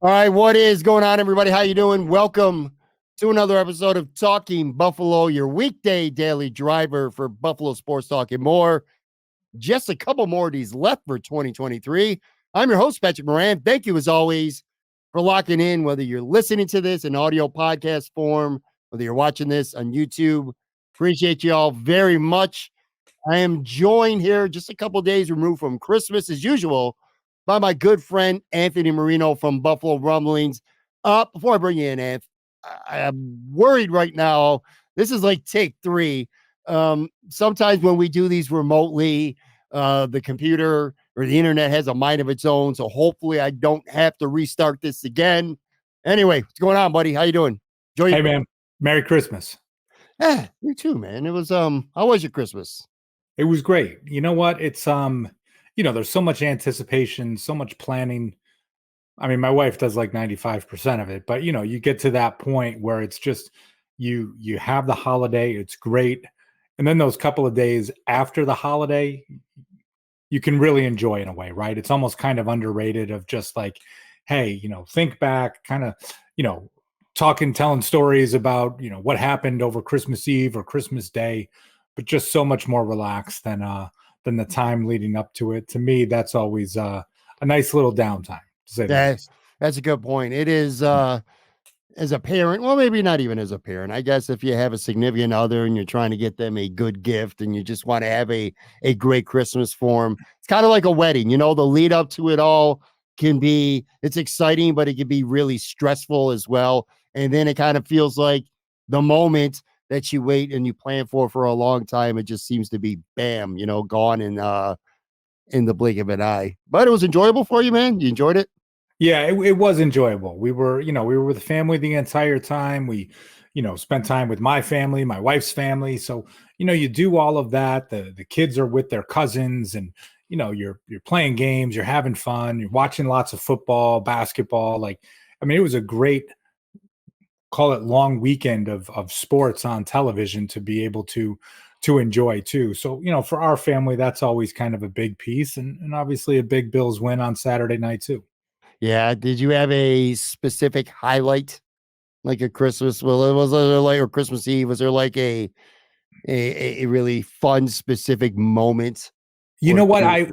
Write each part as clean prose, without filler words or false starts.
All right, what is going on, everybody? How you doing? Welcome to another episode of Talking Buffalo, your weekday daily driver for Buffalo Sports Talk and more. Just a couple more of these left for 2023. I'm your host, Patrick Moran. Thank you, as always, for locking in, whether you're listening to this in audio podcast form, whether you're watching this on YouTube. Appreciate you all very much. I am joined here just a couple days removed from Christmas, as usual, by my good friend Anthony Marino from Buffalo Rumblings. Before I bring you in, Anth, I'm worried right now. This is like take three. Sometimes when we do these remotely, the computer or the internet has a mind of its own. So hopefully I don't have to restart this again. Anyway, what's going on, buddy? How you doing? Hey man, Merry Christmas. You too, man. It was how was your Christmas? It was great. You know what? It's there's so much anticipation, so much planning. I mean, my wife does like 95% of it, but you get to that point where it's just you have the holiday, it's great. And then those couple of days after the holiday, you can really enjoy in a way, right? It's almost kind of underrated of just like, hey, think back, kind of, talking, telling stories about, what happened over Christmas Eve or Christmas Day, but just so much more relaxed than the time leading up to it. To me, that's always a nice little downtime, to say the least. That's a good point. It is as a parent, well, maybe not even as a parent. I guess if you have a significant other and you're trying to get them a good gift and you just want to have a great Christmas for them, it's kind of like a wedding. The lead up to it all it's exciting, but it can be really stressful as well. And then it kind of feels like the moment that you wait and you plan for a long time, it just seems to be bam, gone in the blink of an eye. But it was enjoyable for you, man. You enjoyed it? Yeah, it was enjoyable. We were with the family the entire time. We, spent time with my family, my wife's family. So, you do all of that. The kids are with their cousins and, you're playing games, you're having fun, you're watching lots of football, basketball. Like, I mean, it was a great, call it long weekend of sports on television to be able to enjoy too. So, for our family, that's always kind of a big piece and obviously a big Bills win on Saturday night too. Yeah. Did you have a specific highlight, like a Christmas? Well, it was like or Christmas Eve. Was there like a really fun specific moment? You know what? I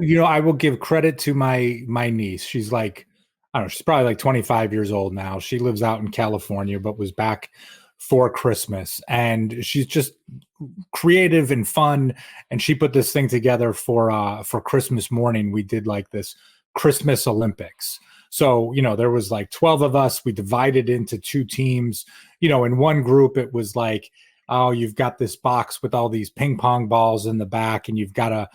will give credit to my niece. She's like, I don't know, she's probably like 25 years old now. She lives out in California, but was back for Christmas. And she's just creative and fun. And she put this thing together for Christmas morning. We did like this Christmas Olympics. So, there was like 12 of us. We divided into two teams. In one group, it was like, oh, you've got this box with all these ping pong balls in the back, and you've got to,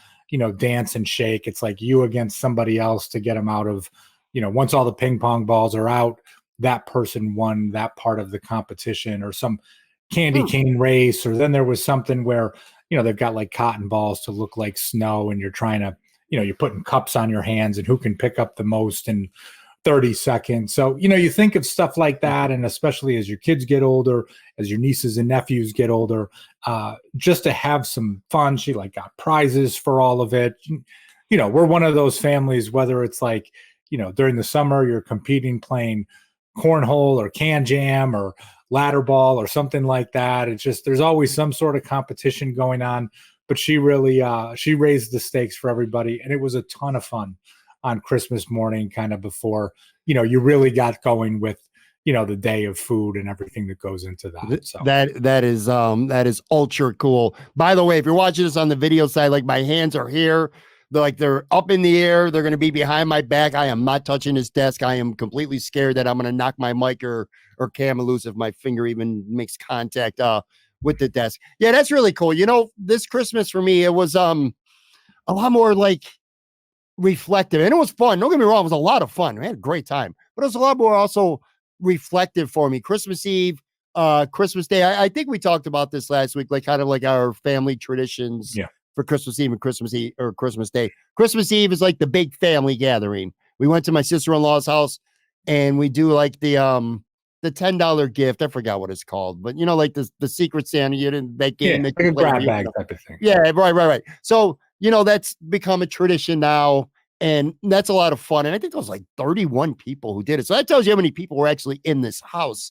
dance and shake. It's like you against somebody else to get them out of, once all the ping pong balls are out, that person won that part of the competition, or some candy cane race. Or then there was something where, they've got like cotton balls to look like snow, and you're trying to, you're putting cups on your hands and who can pick up the most in 30 seconds. So, you think of stuff like that. And especially as your kids get older, as your nieces and nephews get older, just to have some fun. She like got prizes for all of it. We're one of those families, whether it's like, during the summer, you're competing, playing cornhole or can jam or ladder ball or something like that. It's just, there's always some sort of competition going on, but she really, she raised the stakes for everybody. And it was a ton of fun on Christmas morning, kind of before, you really got going with, the day of food and everything that goes into that. So that is ultra cool. By the way, if you're watching this on the video side, like my hands are here. They're up in the air. They're going to be behind my back. I am not touching this desk. I am completely scared that I'm going to knock my mic or camera loose if my finger even makes contact with the desk. Yeah, that's really cool. This Christmas for me, it was a lot more like reflective, and it was fun. Don't get me wrong, it was a lot of fun. I had a great time, but it was a lot more also reflective for me. Christmas Eve, Christmas Day. I think we talked about this last week, like kind of like our family traditions. Yeah. For Christmas Eve and Christmas Eve or Christmas Day. Christmas Eve is like the big family gathering. We went to my sister-in-law's house and we do like the $10 gift. I forgot what it's called, but like the Secret Santa, that game, like a grab bag type of thing. Yeah, right. So, that's become a tradition now. And that's a lot of fun. And I think there was like 31 people who did it. So that tells you how many people were actually in this house.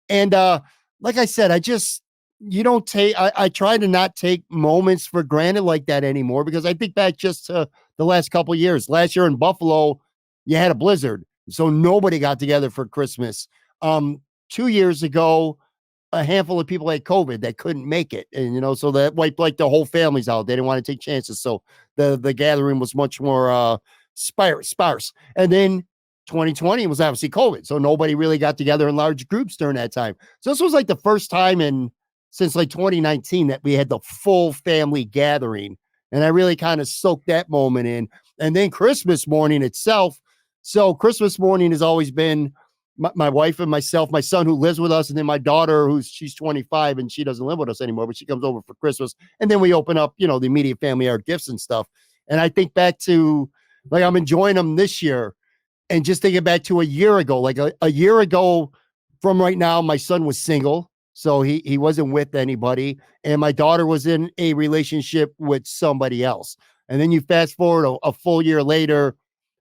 And like I said, you don't take, I try to not take moments for granted like that anymore, because I think back just to the last couple of years. Last year in Buffalo, you had a blizzard. So nobody got together for Christmas. 2 years ago, a handful of people had COVID that couldn't make it. And, so that wiped like the whole families out. They didn't want to take chances. So the gathering was much more sparse. And then 2020 was obviously COVID. So nobody really got together in large groups during that time. So this was like the first time since like 2019 that we had the full family gathering. And I really kind of soaked that moment in. And then Christmas morning itself. So Christmas morning has always been my wife and myself, my son who lives with us, and then my daughter she's 25 and she doesn't live with us anymore, but she comes over for Christmas. And then we open up, the immediate family, our gifts and stuff. And I think back to like, I'm enjoying them this year, and just thinking back to a year ago, like a year ago from right now, my son was single. So he wasn't with anybody. And my daughter was in a relationship with somebody else. And then you fast forward a full year later,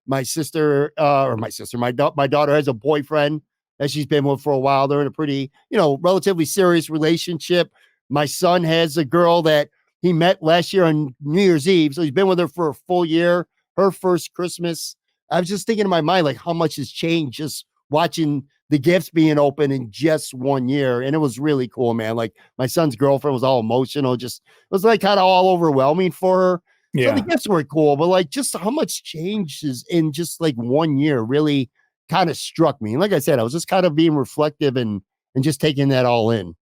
my daughter has a boyfriend that she's been with for a while. They're in a pretty, relatively serious relationship. My son has a girl that he met last year on New Year's Eve. So he's been with her for a full year. Her first Christmas. I was just thinking in my mind, like how much has changed just watching the gifts being open in just 1 year. And it was really cool, man. Like my son's girlfriend was all emotional. It was like kind of all overwhelming for her. Yeah. So the gifts were cool, but like just how much change is in just like 1 year really kind of struck me. And like I said, I was just kind of being reflective and just taking that all in.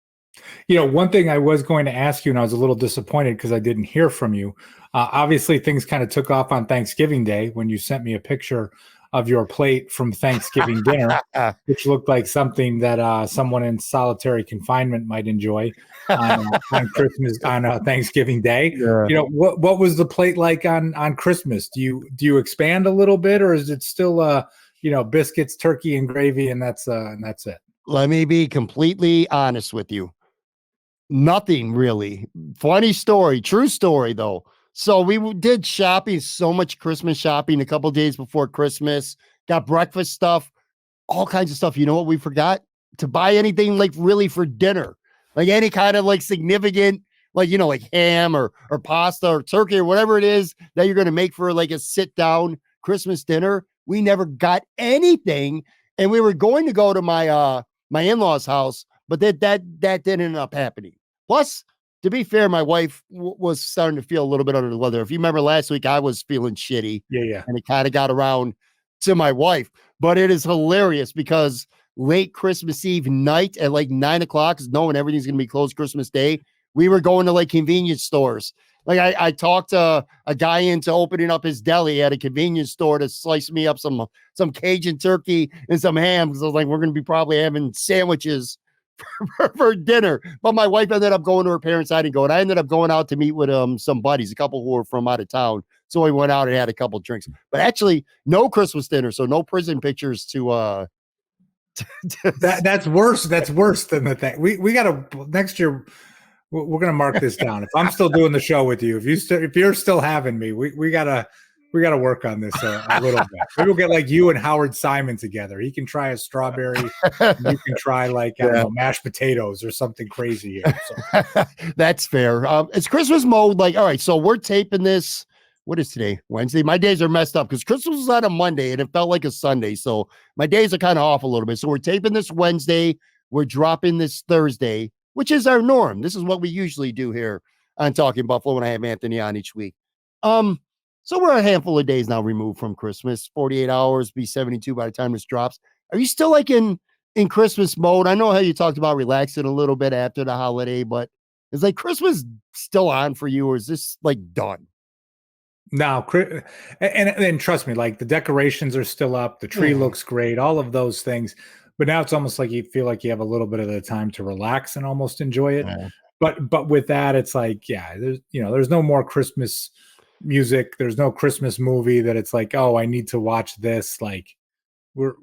One thing I was going to ask you, and I was a little disappointed because I didn't hear from you. Obviously, things kind of took off on Thanksgiving Day when you sent me a picture of your plate from Thanksgiving dinner, which looked like something that someone in solitary confinement might enjoy on Christmas, on Thanksgiving Day. Yeah. What was the plate like on Christmas? Do you expand a little bit, or is it still biscuits, turkey, and gravy, and that's it? Let me be completely honest with you. Nothing really. Funny story, true story though. So we did shopping, so much Christmas shopping a couple days before Christmas, got breakfast stuff, all kinds of stuff. You know what we forgot? To buy anything like really for dinner, like any kind of like significant, like, like ham or pasta or turkey or whatever it is that you're going to make for like a sit down Christmas dinner. We never got anything. And we were going to go to my in-laws' house, but that didn't end up happening. Plus, to be fair, my wife was starting to feel a little bit under the weather. If you remember last week, I was feeling shitty. Yeah. And it kind of got around to my wife. But it is hilarious because late Christmas Eve night at like 9:00, knowing everything's going to be closed Christmas Day, we were going to like convenience stores. Like I talked a guy into opening up his deli at a convenience store to slice me up some Cajun turkey and some ham, because I was like, we're going to be probably having sandwiches for dinner. But my wife ended up going to her parents' side and going. I ended up going out to meet with some buddies, a couple who were from out of town. So we went out and had a couple drinks. But actually, no Christmas dinner, so no prison pictures to that's worse. That's worse than the thing. We gotta next year. We're gonna mark this down. If I'm still doing the show with you, if you're still having me, we gotta work on this a little bit. Maybe we'll get like you and Howard Simon together. He can try a strawberry. You can try like I don't know, mashed potatoes or something crazy here. So. That's fair. It's Christmas mode. Like, all right, so we're taping this. What is today? Wednesday. My days are messed up because Christmas was on a Monday and it felt like a Sunday. So my days are kind of off a little bit. So we're taping this Wednesday. We're dropping this Thursday, which is our norm. This is what we usually do here on Talking Buffalo when I have Anthony on each week. So we're a handful of days now removed from Christmas, 48 hours, be 72 by the time this drops. Are you still like in Christmas mode? I know how you talked about relaxing a little bit after the holiday, but is like Christmas still on for you, or is this like done? No, and trust me, like the decorations are still up. The tree looks great, all of those things. But now it's almost like you feel like you have a little bit of the time to relax and almost enjoy it. Yeah. But with that, it's like, there's no more Christmas music. There's no Christmas movie that it's like, oh, I need to watch this. Like we're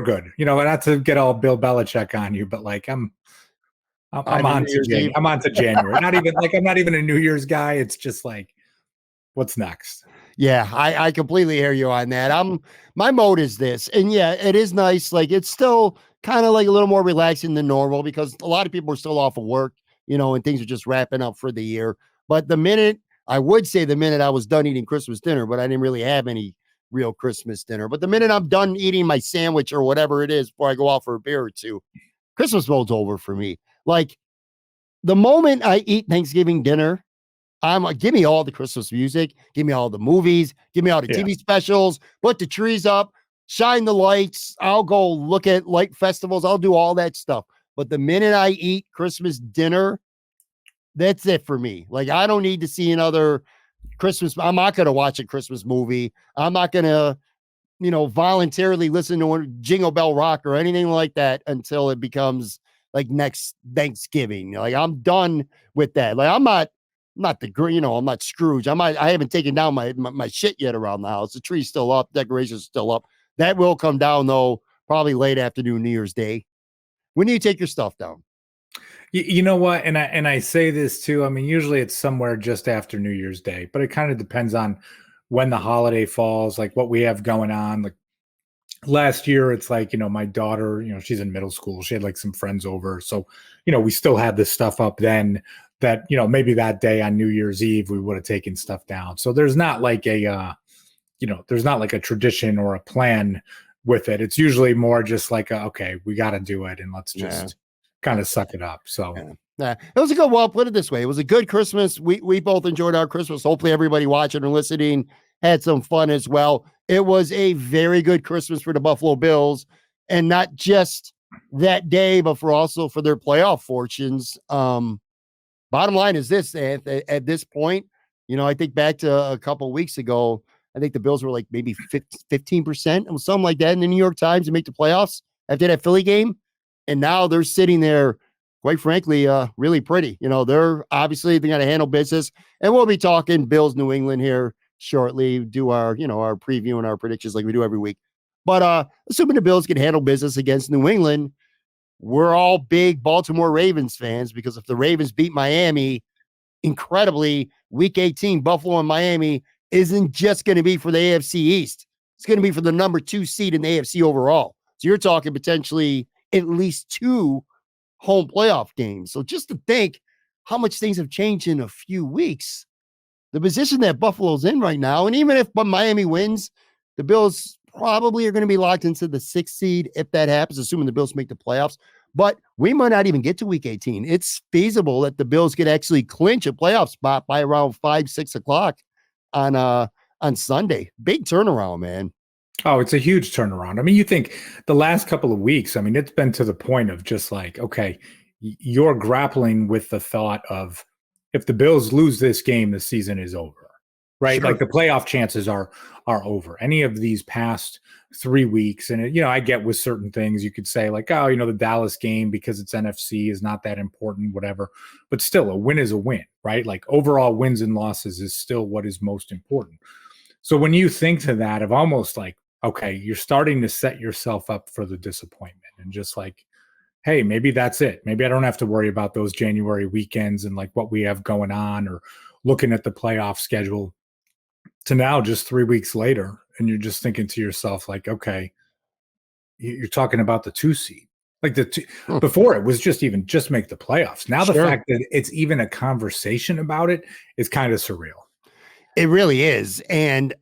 good. Not to get all Bill Belichick on you, but like I'm on to January. Not even like I'm not even a New Year's guy. It's just like, what's next? Yeah, I completely hear you on that. My mode is this. And yeah, it is nice. Like it's still kind of like a little more relaxing than normal because a lot of people are still off of work, and things are just wrapping up for the year. But I would say the minute I was done eating Christmas dinner, but I didn't really have any real Christmas dinner. But the minute I'm done eating my sandwich or whatever it is before I go out for a beer or two, Christmas mode's over for me. Like the moment I eat Thanksgiving dinner, I'm like, give me all the Christmas music, give me all the movies, give me all the Yeah. TV specials, put the trees up, shine the lights. I'll go look at light festivals. I'll do all that stuff. But the minute I eat Christmas dinner, that's it for me. Like, I don't need to see another Christmas. I'm not going to watch a Christmas movie. I'm not going to, voluntarily listen to a Jingle Bell Rock or anything like that until it becomes like next Thanksgiving. Like, I'm done with that. Like, I'm not I'm not Scrooge. I haven't taken down my shit yet around the house. The tree's still up, decorations still up. That will come down though, probably late afternoon, New Year's Day. When do you take your stuff down? You know what? And I say this too. I mean, usually it's somewhere just after New Year's Day, but it kind of depends on when the holiday falls, like what we have going on. Like last year, it's like, my daughter, she's in middle school. She had like some friends over. So, we still had this stuff up then that, maybe that day on New Year's Eve, we would have taken stuff down. So there's not like there's not like a tradition or a plan with it. It's usually more just like, okay, we got to do it and let's just kind of suck it up. So it was a good. Well, put it this way: it was a good Christmas. We both enjoyed our Christmas. Hopefully, everybody watching or listening had some fun as well. It was a very good Christmas for the Buffalo Bills, and not just that day, but for their playoff fortunes. Bottom line is this: at this point, I think back to a couple of weeks ago. I think the Bills were like maybe 15%, or something like that in the New York Times to make the playoffs after that Philly game. And now they're sitting there, quite frankly, really pretty. They're got to handle business. And we'll be talking Bills New England here shortly, do our preview and our predictions like we do every week. But assuming the Bills can handle business against New England, we're all big Baltimore Ravens fans because if the Ravens beat Miami, incredibly, week 18, Buffalo and Miami isn't just going to be for the AFC East. It's going to be for the number 2 seed in the AFC overall. So you're talking potentially at least 2 home playoff games. So just to think how much things have changed in a few weeks, the position that Buffalo's in right now, and even if Miami wins, the Bills probably are going to be locked into the 6th seed if that happens, assuming the Bills make the playoffs. But we might not even get to week 18. It's feasible that the Bills could actually clinch a playoff spot by around 5-6 o'clock on Sunday. Big turnaround, man. Oh, it's a huge turnaround. I mean, you think the last couple of weeks, I mean, it's been to the point of just like, okay, you're grappling with the thought of if the Bills lose this game, the season is over, right? Sure. Like the playoff chances are over. Any of these past 3 weeks, and I get with certain things you could say like, oh, the Dallas game because it's NFC is not that important, whatever. But still, a win is a win, right? Like overall wins and losses is still what is most important. So when you think to that of almost like, okay, you're starting to set yourself up for the disappointment and just like, hey, maybe that's it. Maybe I don't have to worry about those January weekends and like what we have going on or looking at the playoff schedule to now just 3 weeks later. And you're just thinking to yourself like, okay, you're talking about the 2 seed. Like before it was just make the playoffs. Now the fact that it's even a conversation about it is kind of surreal. It really is. And,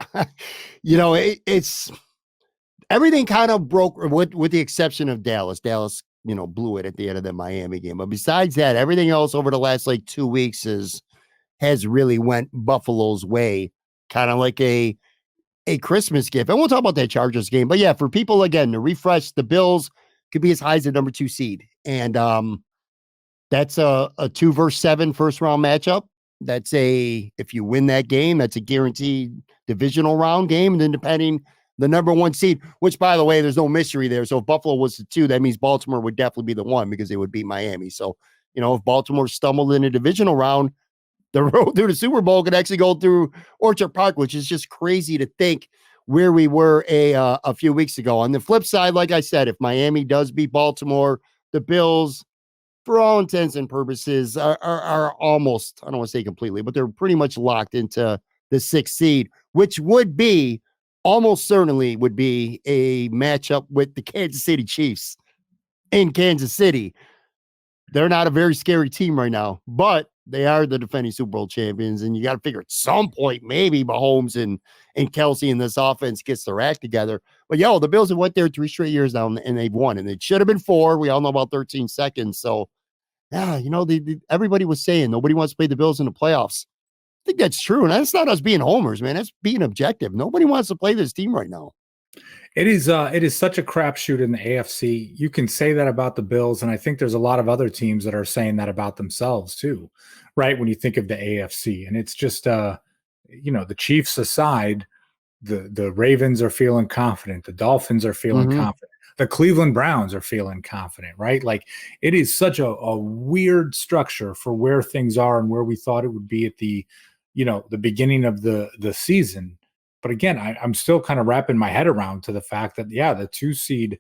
it's everything kind of broke with the exception of Dallas. Dallas, blew it at the end of the Miami game. But besides that, everything else over the last like 2 weeks has really went Buffalo's way, kind of like a Christmas gift. And we'll talk about that Chargers game. But yeah, for people again to refresh, the Bills could be as high as the number 2 seed. And that's a 2-7 first round matchup. That's if you win that game, that's a guaranteed divisional round game. And then depending the number 1 seed, which by the way, there's no mystery there. So if Buffalo was the 2, that means Baltimore would definitely be the 1 because they would beat Miami. So, if Baltimore stumbled in a divisional round, the road through the Super Bowl could actually go through Orchard Park, which is just crazy to think where we were a few weeks ago. On the flip side, like I said, if Miami does beat Baltimore, the Bills, for all intents and purposes, are almost, I don't want to say completely, but they're pretty much locked into the 6th seed, which would be almost certainly would be a matchup with the Kansas City Chiefs in Kansas City. They're not a very scary team right now, but they are the defending Super Bowl champions. And you got to figure at some point, maybe Mahomes and Kelsey in this offense gets their act together. But the Bills have went there 3 straight years now and they've won. And it should have been 4. We all know about 13 seconds. So, yeah, everybody was saying nobody wants to play the Bills in the playoffs. I think that's true. And that's not us being homers, man. That's being objective. Nobody wants to play this team right now. It is such a crapshoot in the AFC. You can say that about the Bills, and I think there's a lot of other teams that are saying that about themselves too, right? When you think of the AFC, and it's just the Chiefs aside, the Ravens are feeling confident, the Dolphins are feeling confident, the Cleveland Browns are feeling confident, right? Like it is such a weird structure for where things are and where we thought it would be at the beginning of the season. But again, I'm still kind of wrapping my head around to the fact that, the 2 seed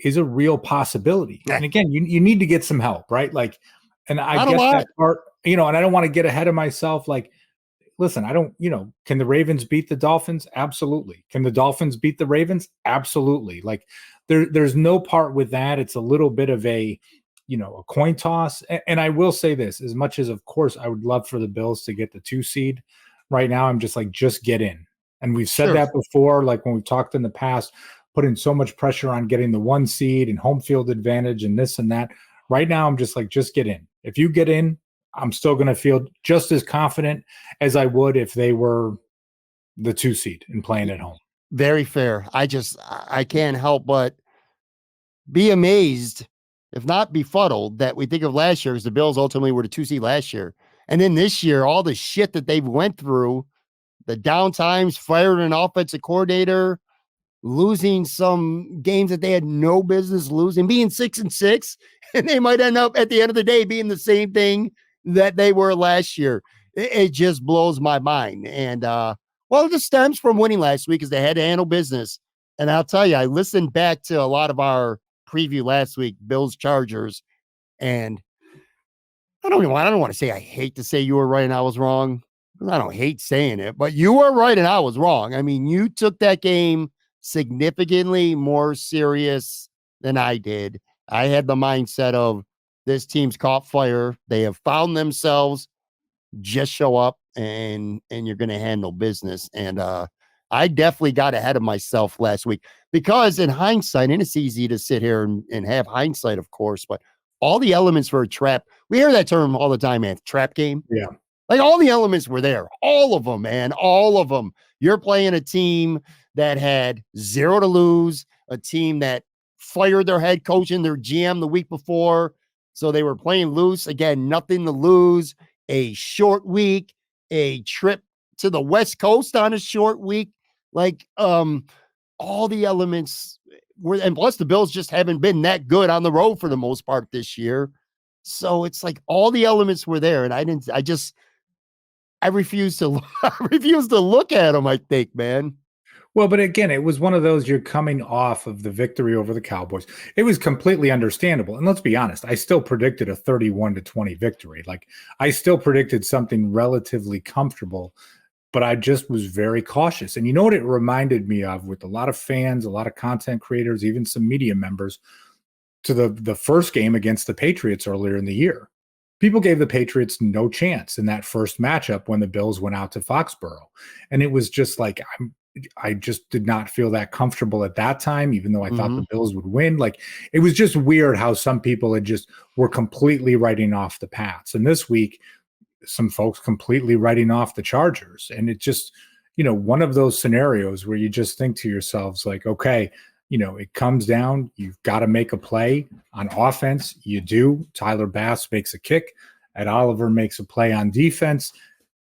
is a real possibility. And again, you need to get some help, right? Like, and I get that part, and I don't want to get ahead of myself. Like, listen, can the Ravens beat the Dolphins? Absolutely. Can the Dolphins beat the Ravens? Absolutely. Like there's no part with that. It's a little bit of a coin toss. And I will say this, as much as, of course, I would love for the Bills to get the 2 seed. Right now, I'm just like, just get in. And we've said that before, like when we've talked in the past, putting so much pressure on getting the 1 seed and home field advantage and this and that. Right now, I'm just like, just get in. If you get in, I'm still going to feel just as confident as I would if they were the 2 seed and playing at home. Very fair. I can't help but be amazed, if not befuddled, that we think of last year, because the Bills ultimately were the 2 seed last year. And then this year, all the shit that they've went through, the downtimes, fired an offensive coordinator, losing some games that they had no business losing, being 6-6, and they might end up at the end of the day being the same thing that they were last year. It just blows my mind. And it just stems from winning last week because they had to handle business. And I'll tell you, I listened back to a lot of our preview last week, Bills Chargers, and I don't want to say I hate to say you were right and I was wrong. I don't hate saying it, but you were right and I was wrong. I mean, you took that game significantly more serious than I did. I had the mindset of this team's caught fire. They have found themselves. Just show up and you're going to handle business. And I definitely got ahead of myself last week because in hindsight, and it's easy to sit here and have hindsight, of course, but all the elements for a trap, we hear that term all the time, man, trap game. Yeah. Like all the elements were there, all of them, man, all of them. You're playing a team that had 0 to lose, a team that fired their head coach and their GM the week before. So they were playing loose. Again, nothing to lose, a short week, a trip to the West Coast on a short week. Like all the elements were, and plus the Bills just haven't been that good on the road for the most part this year. So it's like all the elements were there. And I refuse to look at them, I think, man. Well, but again, it was one of those, you're coming off of the victory over the Cowboys. It was completely understandable. And let's be honest, I still predicted a 31-20 victory. Like I still predicted something relatively comfortable, but I just was very cautious. And you know what it reminded me of, with a lot of fans, a lot of content creators, even some media members, to the first game against the Patriots earlier in the year. People gave the Patriots no chance in that first matchup when the Bills went out to Foxborough. And it was just like, I just did not feel that comfortable at that time, even though I thought the Bills would win. Like it was just weird how some people were completely writing off the Pats. And this week, some folks completely writing off the Chargers. And it just, one of those scenarios where you just think to yourselves like, okay, it comes down, you've got to make a play on offense. You do. Tyler Bass makes a kick, Ed Oliver makes a play on defense,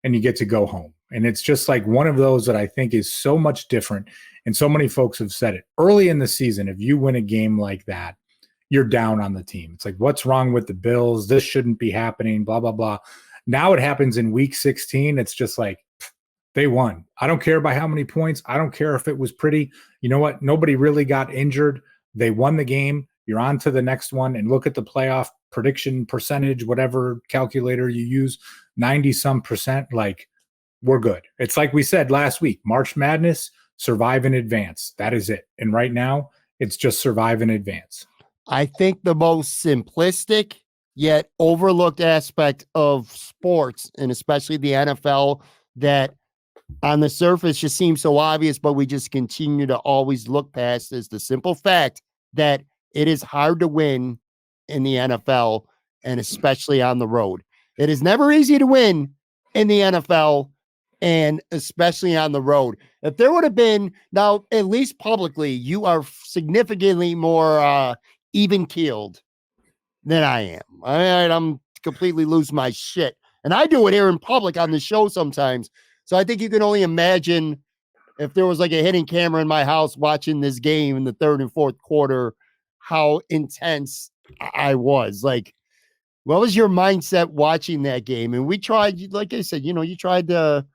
and you get to go home. And it's just like one of those that I think is so much different. And so many folks have said it early in the season. If you win a game like that, you're down on the team. It's like, what's wrong with the Bills? This shouldn't be happening, blah, blah, blah. Now it happens in week 16. It's just like, they won. I don't care by how many points. I don't care if it was pretty. You know what? Nobody really got injured. They won the game. You're on to the next one. And look at the playoff prediction percentage, whatever calculator you use, 90 some percent. Like, we're good. It's like we said last week, March Madness, survive in advance. That is it. And right now, it's just survive in advance. I think the most simplistic yet overlooked aspect of sports, and especially the NFL, that on the surface just seems so obvious, but we just continue to always look past, is the simple fact that it is hard to win in the NFL, and especially on the road. It is never easy to win in the NFL, and especially on the road. If there would have been, now, at least publicly, you are significantly more even keeled than I am. I'm completely lose my shit. And I do it here in public on the show sometimes. So I think you can only imagine if there was like a hidden camera in my house watching this game in the third and fourth quarter, how intense I was. Like, what was your mindset watching that game? And we tried, like I said, you tried to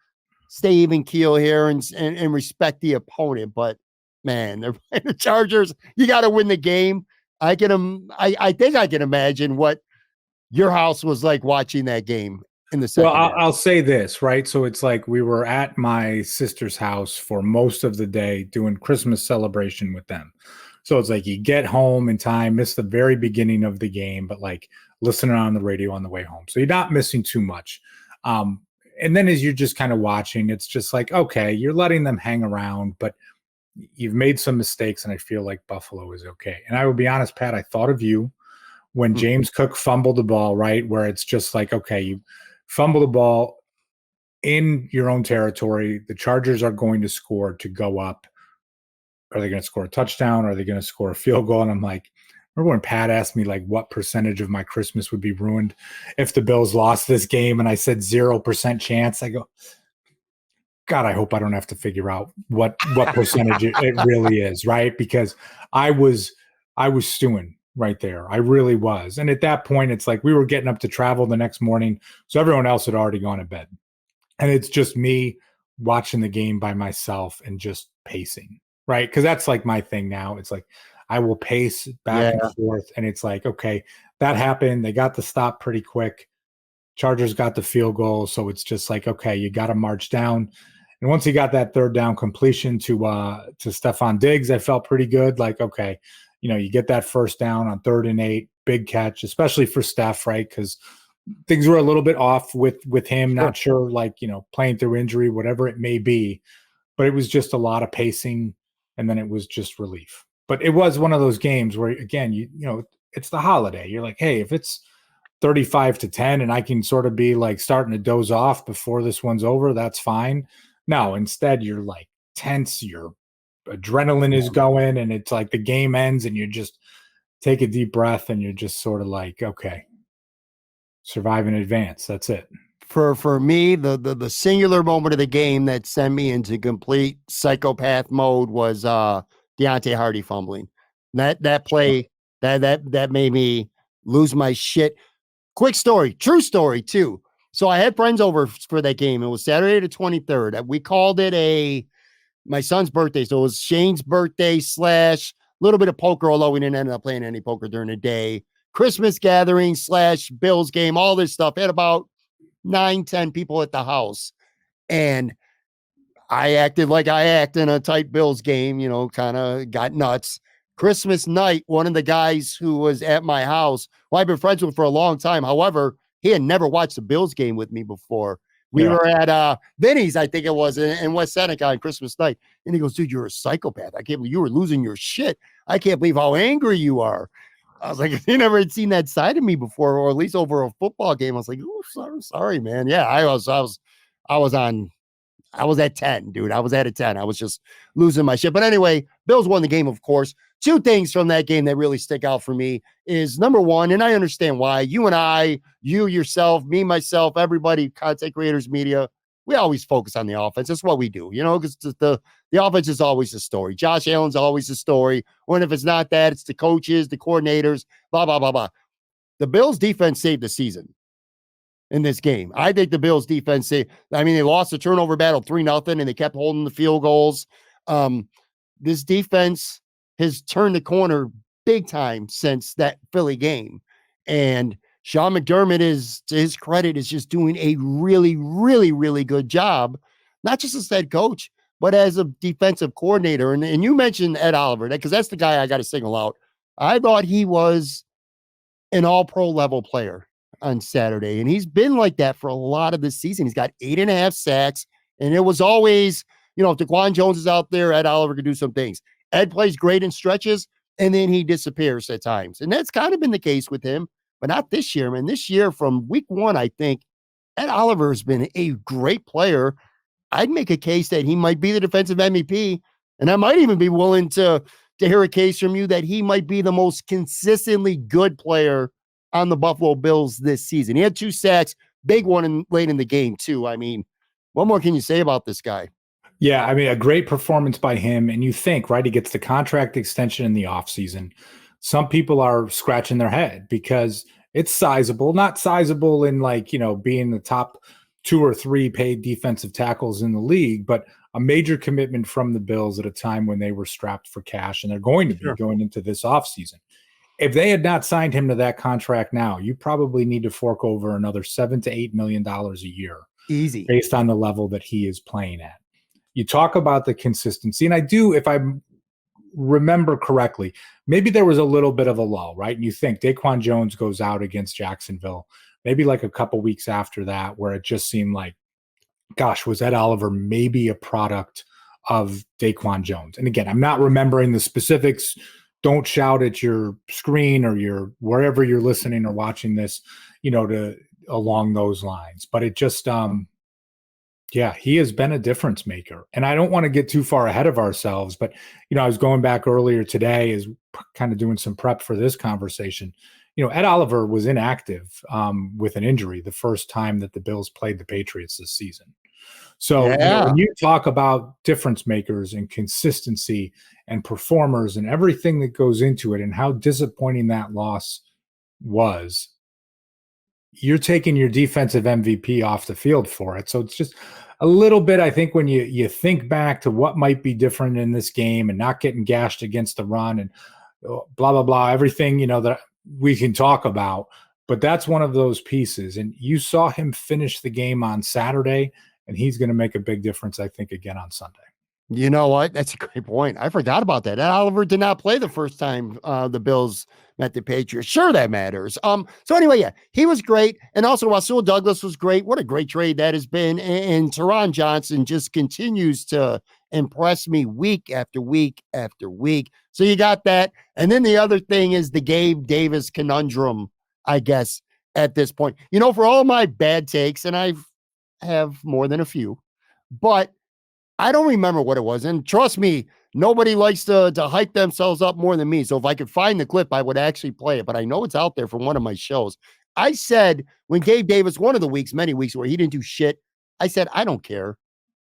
stay even keel here and respect the opponent, but man, they're playing the Chargers. You got to win the game. I think I can imagine what your house was like watching that game in the second half. I'll say this, right? So it's like we were at my sister's house for most of the day doing Christmas celebration with them. So it's like you get home in time, miss the very beginning of the game, but like listening on the radio on the way home. So you're not missing too much. And then as you're just kind of watching, it's just like, okay, you're letting them hang around, but you've made some mistakes, and I feel like Buffalo is okay. And I will be honest, Pat, I thought of you when James Cook fumbled the ball, right? Where it's just like, okay, you fumble the ball in your own territory. The Chargers are going to score to go up. Are they going to score a touchdown? Are they going to score a field goal? And I'm like, remember when Pat asked me like what percentage of my Christmas would be ruined if the Bills lost this game? And I said 0% chance. I go, God, I hope I don't have to figure out what percentage it really is, right? Because I was stewing right there. I really was. And at that point, it's like we were getting up to travel the next morning. So everyone else had already gone to bed. And it's just me watching the game by myself and just pacing, right? Because that's like my thing now. It's like I will pace back and forth. And it's like, okay, that happened. They got the stop pretty quick. Chargers got the field goal. So it's just like, okay, you got to march down. And once he got that third down completion to Stephon Diggs, I felt pretty good. Like, okay, you get that first down on 3rd and 8, big catch, especially for Steph, right? Because things were a little bit off with him, not sure, like, playing through injury, whatever it may be. But it was just a lot of pacing, and then it was just relief. But it was one of those games where, again, it's the holiday. You're like, hey, if it's 35-10 and I can sort of be like starting to doze off before this one's over, that's fine. No, instead you're like tense, your adrenaline is going, and it's like the game ends and you just take a deep breath and you're just sort of like, okay, survive in advance. That's it. For me, the singular moment of the game that sent me into complete psychopath mode was Deontay Hardy fumbling. That play that made me lose my shit. Quick story, true story too. So I had friends over for that game. It was Saturday the 23rd. We called it my son's birthday. So it was Shane's birthday / a little bit of poker, although we didn't end up playing any poker during the day. Christmas gathering / Bills game, all this stuff. Had about 9-10 people at the house. And I acted like I act in a tight Bills game, kind of got nuts. Christmas night, one of the guys who was at my house, who I've been friends with for a long time. However, he had never watched a Bills game with me before. We were at Vinny's, I think it was, in West Seneca on Christmas night. And he goes, dude, you're a psychopath. I can't believe you were losing your shit. I can't believe how angry you are. I was like, he never had seen that side of me before, or at least over a football game. I was like, oh, sorry, man. Yeah, I was at 10, dude. I was at a 10. I was just losing my shit. But anyway, Bills won the game, of course. Two things from that game that really stick out for me is, number one, and I understand why, you and I, you yourself, me, myself, everybody, content creators, media, we always focus on the offense. That's what we do, because the offense is always the story. Josh Allen's always the story. Or if it's not that, it's the coaches, the coordinators, blah, blah, blah, blah. The Bills defense saved the season in this game. I think the Bills defense, they lost the turnover battle 3-0, and they kept holding the field goals. This defense has turned the corner big time since that Philly game. And Sean McDermott is, to his credit, is just doing a really, really, really good job, not just as head coach, but as a defensive coordinator. And you mentioned Ed Oliver, because that's the guy I got to single out. I thought he was an all-pro level player on Saturday, and he's been like that for a lot of this season. He's got 8.5 sacks, and it was always, if DaQuan Jones is out there, Ed Oliver can do some things. Ed plays great in stretches, and then he disappears at times. And that's kind of been the case with him, but not this year, man. This year, from week one, I think Ed Oliver has been a great player. I'd make a case that he might be the defensive MVP, and I might even be willing to hear a case from you that he might be the most consistently good player on the Buffalo Bills this season. He had 2 sacks, big one late in the game too. I mean, what more can you say about this guy? Yeah, I mean, a great performance by him. And you think, right, he gets the contract extension in the offseason. Some people are scratching their head because it's sizable, not sizable in being the top 2 or 3 paid defensive tackles in the league, but a major commitment from the Bills at a time when they were strapped for cash, and they're going to be going into this offseason. If they had not signed him to that contract now, you probably need to fork over another $7 to $8 million a year. Easy. Based on the level that he is playing at. You talk about the consistency, and I do, if I remember correctly, maybe there was a little bit of a lull, right? And you think DaQuan Jones goes out against Jacksonville, maybe like a couple weeks after that, where it just seemed like, gosh, was Ed Oliver maybe a product of DaQuan Jones? And again, I'm not remembering the specifics. Don't shout at your screen or your wherever you're listening or watching this, to along those lines. But it just, he has been a difference maker. And I don't want to get too far ahead of ourselves, but, I was going back earlier today is kind of doing some prep for this conversation. Ed Oliver was inactive with an injury the first time that the Bills played the Patriots this season. So when you talk about difference makers and consistency and performers and everything that goes into it and how disappointing that loss was, you're taking your defensive MVP off the field for it. So it's just a little bit, I think, when you think back to what might be different in this game and not getting gashed against the run and blah, blah, blah, everything, that we can talk about. But that's one of those pieces. And you saw him finish the game on Saturday, and he's going to make a big difference, I think, again on Sunday. You know what? That's a great point. I forgot about that. Ed Oliver did not play the first time the Bills met the Patriots. Sure, that matters. So anyway, he was great. And also Rasul Douglas was great. What a great trade that has been. And Teron Johnson just continues to impress me week after week after week. So you got that. And then the other thing is the Gabe Davis conundrum, I guess, at this point. For all my bad takes, and I have more than a few, but I don't remember what it was. And trust me, nobody likes to hype themselves up more than me. So if I could find the clip, I would actually play it. But I know it's out there from one of my shows. I said when Gabe Davis, one of the weeks, many weeks where he didn't do shit, I said, I don't care.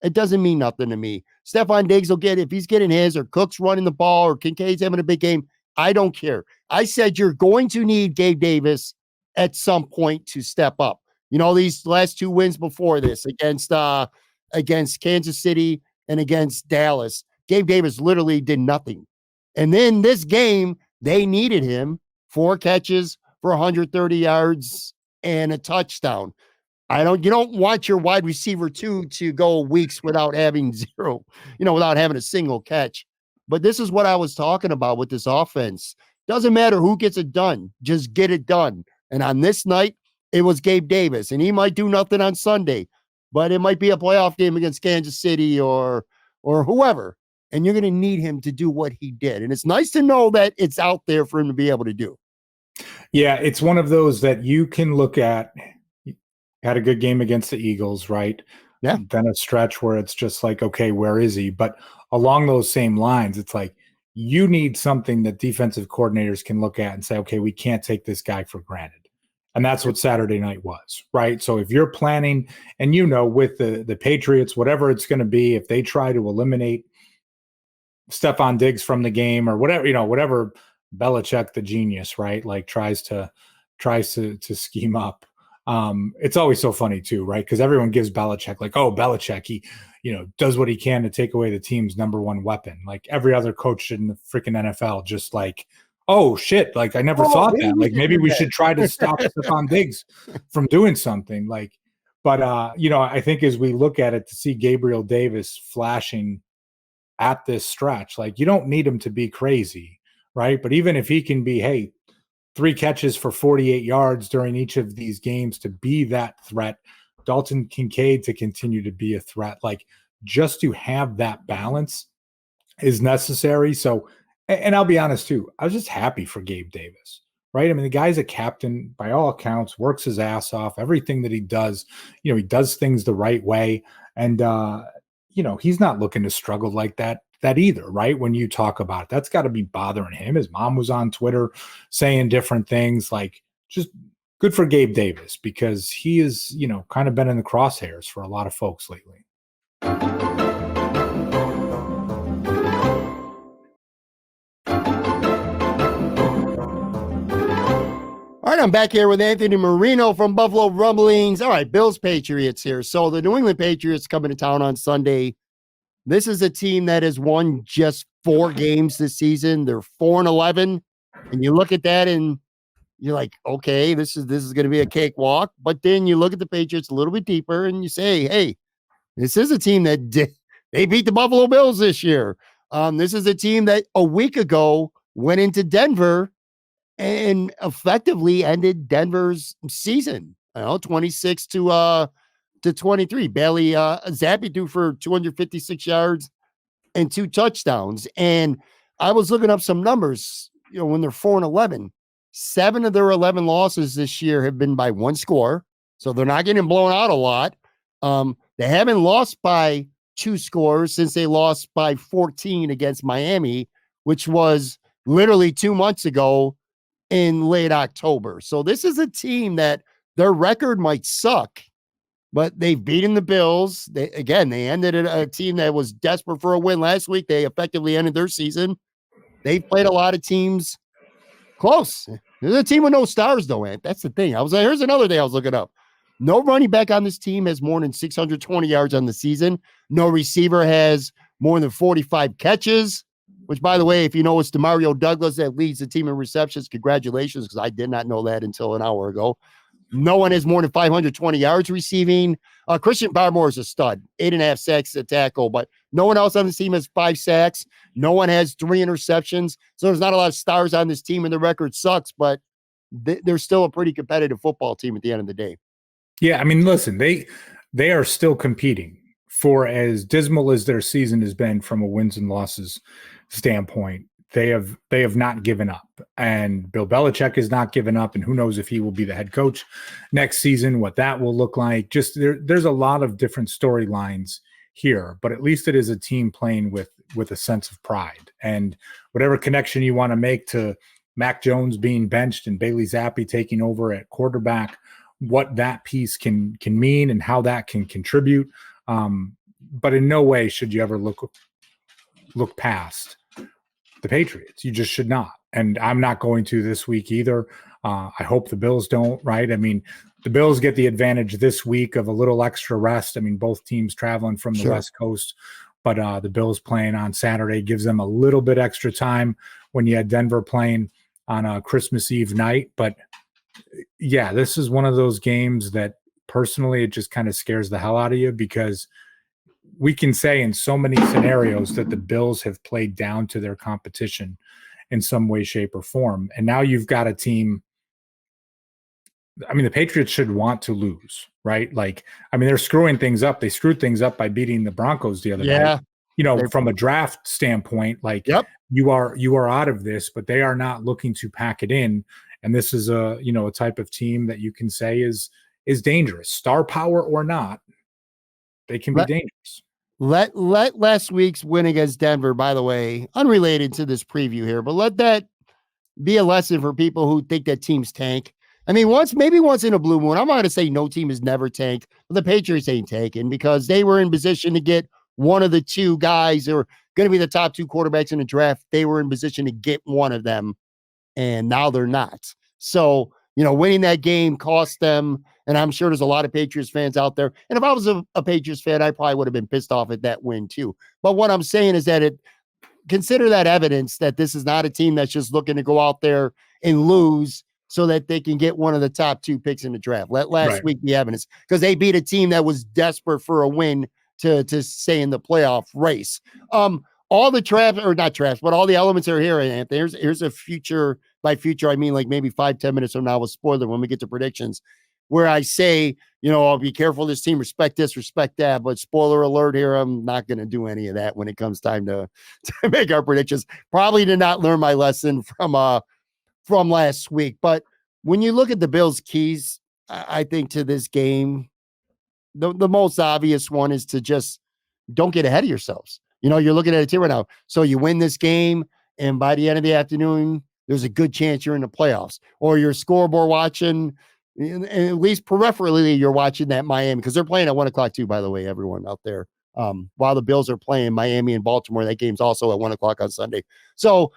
It doesn't mean nothing to me. Stephon Diggs will get it. If he's getting his or Cook's running the ball or Kincaid's having a big game, I don't care. I said you're going to need Gabe Davis at some point to step up. These last 2 wins before this against Kansas City and against Dallas, Gabe Davis literally did nothing. And then this game, they needed him. 4 catches for 130 yards and a touchdown. You don't want your wide receiver to go weeks without having zero, without having a single catch. But this is what I was talking about with this offense. Doesn't matter who gets it done, just get it done. And on this night, it was Gabe Davis, and he might do nothing on Sunday, but it might be a playoff game against Kansas City or whoever, and you're going to need him to do what he did. And it's nice to know that it's out there for him to be able to do. Yeah, it's one of those that you can look at. Had a good game against the Eagles, right? Yeah. Then a stretch where it's just like, okay, where is he? But along those same lines, it's like you need something that defensive coordinators can look at and say, okay, we can't take this guy for granted. And that's what Saturday night was, right? So if you're planning, and with the Patriots, whatever it's going to be, if they try to eliminate Stephon Diggs from the game or whatever, whatever Belichick, the genius, right? Like tries to scheme up. It's always so funny too, right? Because everyone gives Belichick like, oh, Belichick, he, does what he can to take away the team's number one weapon. Like every other coach in the freaking NFL, just like, oh shit, like I never thought that. Like maybe we should try to stop Stephon Diggs from doing something. Like, but I think as we look at it, to see Gabriel Davis flashing at this stretch, like you don't need him to be crazy, right? But even if he can be, hey, 3 catches for 48 yards during each of these games to be that threat, Dalton Kincaid to continue to be a threat, like just to have that balance is necessary. So, and I'll be honest too, I was just happy for Gabe Davis, right? I mean, the guy's a captain by all accounts, works his ass off. Everything that he does, he does things the right way. And, he's not looking to struggle like that either, right? When you talk about it, that's got to be bothering him. His mom was on Twitter saying different things, like just good for Gabe Davis, because he is, kind of been in the crosshairs for a lot of folks lately. All right, I'm back here with Anthony Marino from Buffalo Rumblings. All right, Bills Patriots here. So the New England Patriots coming to town on Sunday. This is a team that has won just 4 games this season. They're 4-11, and you look at that and you're like, okay, this is going to be a cakewalk. But then you look at the Patriots a little bit deeper and you say, hey, this is a team that they beat the Buffalo Bills this year. This is a team that a week ago went into Denver and effectively ended Denver's season, 26 to 23. Bailey Zappi threw for 256 yards and 2 touchdowns. And I was looking up some numbers, when they're 4-11, 7 of their 11 losses this year have been by 1 score. So they're not getting blown out a lot. They haven't lost by 2 scores since they lost by 14 against Miami, which was literally 2 months ago in late October. So this is a team that their record might suck, but they've beaten the Bills. They ended a team that was desperate for a win last week. They effectively ended their season. They've played a lot of teams close. There's a team with no stars, though, Ant. That's the thing. Here's another thing I was looking up. No running back on this team has more than 620 yards on the season. No receiver has more than 45 catches, which, by the way, if you know, it's DeMario Douglas that leads the team in receptions. Congratulations, because I did not know that until an hour ago. No one has more than 520 yards receiving. Christian Barmore is a stud, 8.5 sacks a tackle, but no one else on this team has 5 sacks. No one has 3 interceptions. So there's not a lot of stars on this team, and the record sucks, but they're still a pretty competitive football team at the end of the day. Yeah, I mean, listen, they are still competing. For as dismal as their season has been from a wins and losses standpoint, they have not given up, and Bill Belichick has not given up, and who knows if he will be the head coach next season, what that will look like. Just there's a lot of different storylines here, but at least it is a team playing with a sense of pride, and whatever connection you want to make to Mac Jones being benched and Bailey Zappi taking over at quarterback, what that piece can mean and how that can contribute. But in no way should you ever look past the Patriots. You just should not. And I'm not going to this week either. I hope the Bills don't, right? I mean, the Bills get the advantage this week of a little extra rest. I mean, both teams traveling from the West Coast, but the Bills playing on Saturday gives them a little bit extra time when you had Denver playing on a Christmas Eve night. But yeah, this is one of those games that personally, it just kind of scares the hell out of you, because we can say in so many scenarios that the Bills have played down to their competition in some way, shape, or form. And now you've got a team. I mean, the Patriots should want to lose, right? Like, I mean, they're screwing things up. They screwed things up by beating the Broncos the other night. From a draft standpoint, like you are out of this, but they are not looking to pack it in. And this is a type of team that you can say is dangerous, star power or not. They can be dangerous. Let last week's win against Denver, by the way, unrelated to this preview here, but let that be a lesson for people who think that teams tank. I mean, maybe once in a blue moon, I'm not going to say no team has never tanked, but the Patriots ain't tanking, because they were in position to get one of the 2 guys who are going to be the top 2 quarterbacks in the draft. They were in position to get one of them, and now they're not. So, winning that game cost them. And I'm sure there's a lot of Patriots fans out there. And if I was a Patriots fan, I probably would have been pissed off at that win too. But what I'm saying is that consider that evidence that this is not a team that's just looking to go out there and lose so that they can get one of the top 2 picks in the draft. Let last week be evidence, because they beat a team that was desperate for a win to stay in the playoff race. All the traps, or not traps, but all the elements are here, Anthony. Here's a future, by future I mean like maybe 5-10 minutes from now with spoiler when we get to predictions, where I say, I'll be careful this team, respect this, respect that, but spoiler alert here, I'm not going to do any of that when it comes time to make our predictions. Probably did not learn my lesson from last week. But when you look at the Bills' keys, I think to this game, the most obvious one is to just don't get ahead of yourselves. You're looking at a team right now. So you win this game, and by the end of the afternoon, there's a good chance you're in the playoffs. Or you're scoreboard watching, and at least peripherally, you're watching that Miami, because they're playing at 1 o'clock too, by the way, everyone out there. While the Bills are playing Miami and Baltimore, that game's also at 1 o'clock on Sunday. So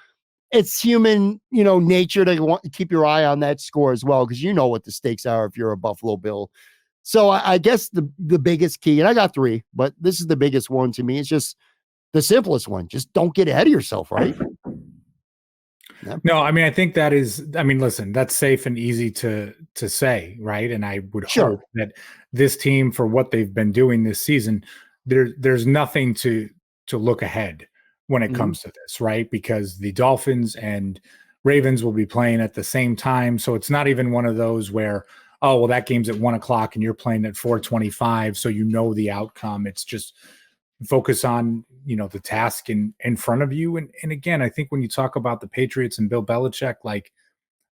it's human, nature to want to keep your eye on that score as well, because you know what the stakes are if you're a Buffalo Bill. So I guess the biggest key, and I got 3, but this is the biggest one to me. It's just the simplest one. Just don't get ahead of yourself, right? No, I mean, I think that is, listen, that's safe and easy to say, right? And I would hope that this team, for what they've been doing this season, there's nothing to look ahead when it comes to this, right? Because the Dolphins and Ravens will be playing at the same time. So it's not even one of those where, oh, well, that game's at 1 o'clock and you're playing at 4:25. So the outcome. It's just focus on, the task in front of you. And again, I think when you talk about the Patriots and Bill Belichick, like,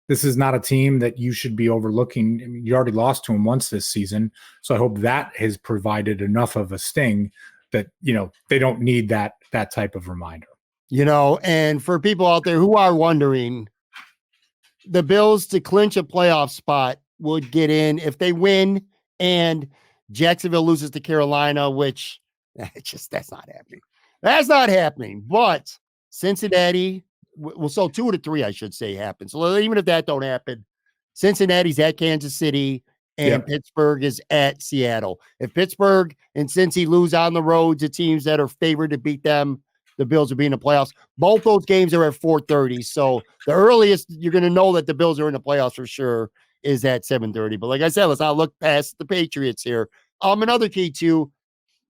this is not a team that you should be overlooking. I mean, you already lost to them once this season. So I hope that has provided enough of a sting that, they don't need that type of reminder. And for people out there who are wondering, the Bills, to clinch a playoff spot, would get in if they win and Jacksonville loses to Carolina, which that's not happening. That's not happening. But Cincinnati, so 2 of the 3, I should say, happen. So even if that don't happen, Cincinnati's at Kansas City and Pittsburgh is at Seattle. If Pittsburgh and Cincy lose on the road to teams that are favored to beat them, the Bills will be in the playoffs. Both those games are at 4:30. So the earliest you're going to know that the Bills are in the playoffs for sure is at 7:30. But like I said, let's not look past the Patriots here. Another key too,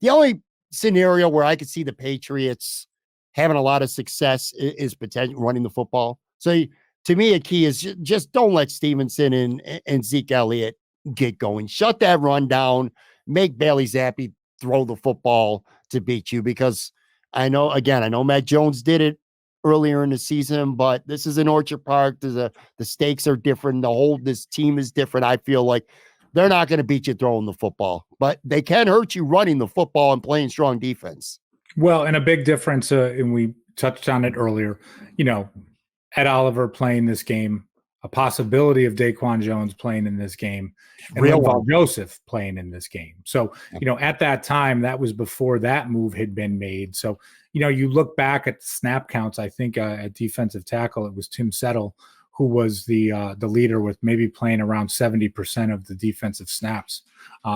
the only scenario where I could see the Patriots having a lot of success is potential running the football. So to me, a key is just don't let Stevenson and Zeke Elliott get going. Shut that run down. Make Bailey Zappi throw the football to beat you, because I know Mac Jones did it earlier in the season, but this is in Orchard Park. The stakes are different. This team is different. I feel like they're not going to beat you throwing the football, but they can hurt you running the football and playing strong defense. Well, and a big difference, and we touched on it earlier, Ed Oliver playing this game, a possibility of Daquan Jones playing in this game, and Linval Joseph playing in this game. So, at that time, that was before that move had been made. So, you look back at the snap counts, I think at defensive tackle, it was Tim Settle who was the leader, with maybe playing around 70% of the defensive snaps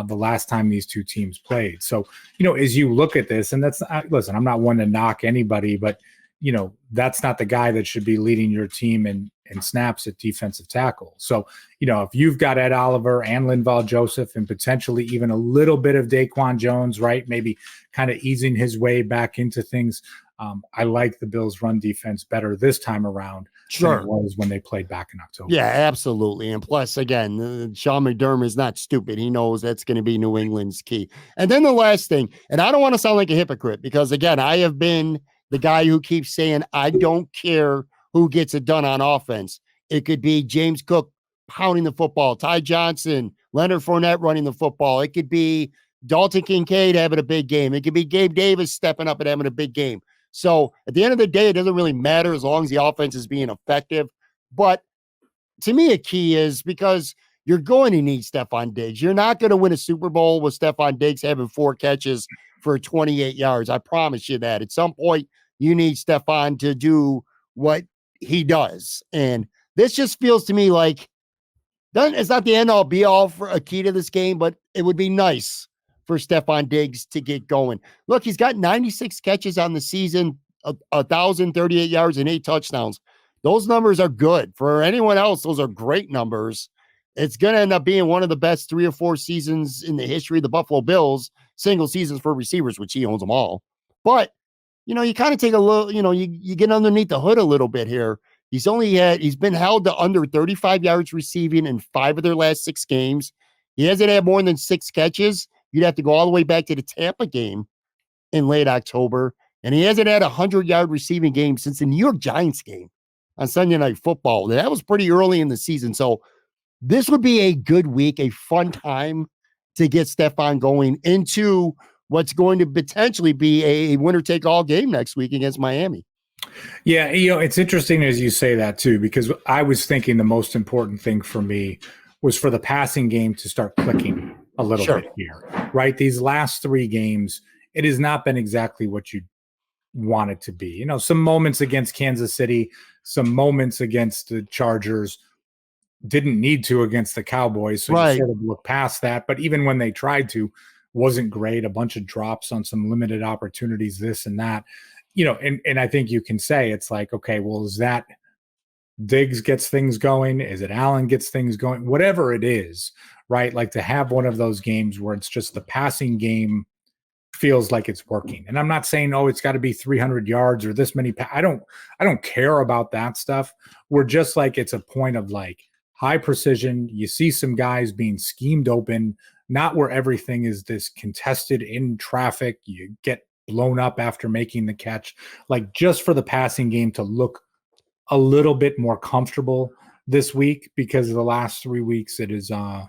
the last time these two teams played. So, as you look at this, and listen, I'm not one to knock anybody, but that's not the guy that should be leading your team in snaps at defensive tackle. So, if you've got Ed Oliver and Linval Joseph and potentially even a little bit of Daquan Jones, right, maybe kind of easing his way back into things, I like the Bills' run defense better this time around than it was when they played back in October. Yeah, absolutely. And plus, again, Sean McDermott is not stupid. He knows that's going to be New England's key. And then the last thing, and I don't want to sound like a hypocrite, because, again, I have been the guy who keeps saying, I don't care who gets it done on offense. It could be James Cook pounding the football, Ty Johnson, Leonard Fournette running the football. It could be Dalton Kincaid having a big game. It could be Gabe Davis stepping up and having a big game. So at the end of the day, it doesn't really matter as long as the offense is being effective. But to me, a key is because you're going to need Stephon Diggs. You're not going to win a Super Bowl with Stephon Diggs having 4 catches for 28 yards. I promise you that. At some point, you need Stephon to do what he does. And this just feels to me like it's not the end all be all for a key to this game, but it would be nice for Stephon Diggs to get going. Look, he's got 96 catches on the season, 1,038 yards and 8 touchdowns. Those numbers are good. For anyone else, those are great numbers. It's going to end up being one of the best 3 or 4 seasons in the history of the Buffalo Bills, single seasons for receivers, which he owns them all. But, you kind of take a little, you get underneath the hood a little bit here. He's been held to under 35 yards receiving in 5 of their last 6 games. He hasn't had more than 6 catches. You'd have to go all the way back to the Tampa game in late October. And he hasn't had a 100-yard receiving game since the New York Giants game on Sunday Night Football. That was pretty early in the season. So this would be a good week, a fun time to get Stefan going into what's going to potentially be a winner-take-all game next week against Miami. Yeah, it's interesting as you say that too, because I was thinking the most important thing for me was for the passing game to start clicking a little bit here, right? These last 3 games, it has not been exactly what you want it to be. Some moments against Kansas City, some moments against the Chargers, didn't need to against the Cowboys. So you sort of look past that. But even when they tried to, wasn't great. A bunch of drops on some limited opportunities, this and that. And I think you can say it's like, okay, well, is that Diggs gets things going? Is it Allen gets things going? Whatever it is, right? Like to have one of those games where it's just the passing game feels like it's working. And I'm not saying, it's got to be 300 yards or this many. I don't care about that stuff. We're just like, it's a point of like high precision. You see some guys being schemed open, not where everything is this contested in traffic. You get blown up after making the catch, like just for the passing game to look a little bit more comfortable this week, because of the last 3 weeks, it is not.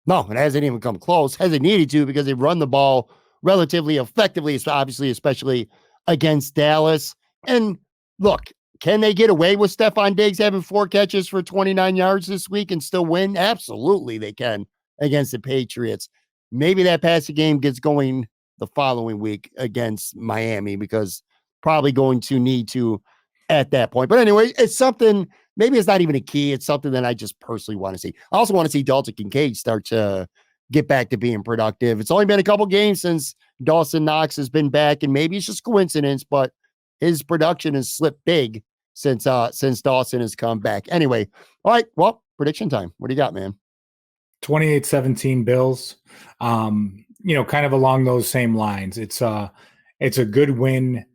No, it hasn't even come close. Hasn't needed to, because they've run the ball relatively effectively, obviously, especially against Dallas. And look, can they get away with Stefon Diggs having 4 catches for 29 yards this week and still win? Absolutely, they can against the Patriots. Maybe that passing game gets going the following week against Miami, because probably going to need to at that point. But anyway, it's something, maybe it's not even a key. It's something that I just personally want to see. I also want to see Dalton Kincaid start to get back to being productive. It's only been a couple games since Dawson Knox has been back, and maybe it's just coincidence, but his production has slipped big since Dawson has come back. Anyway, all right, well, prediction time. What do you got, man? 28-17 Bills. Kind of along those same lines. It's a good win.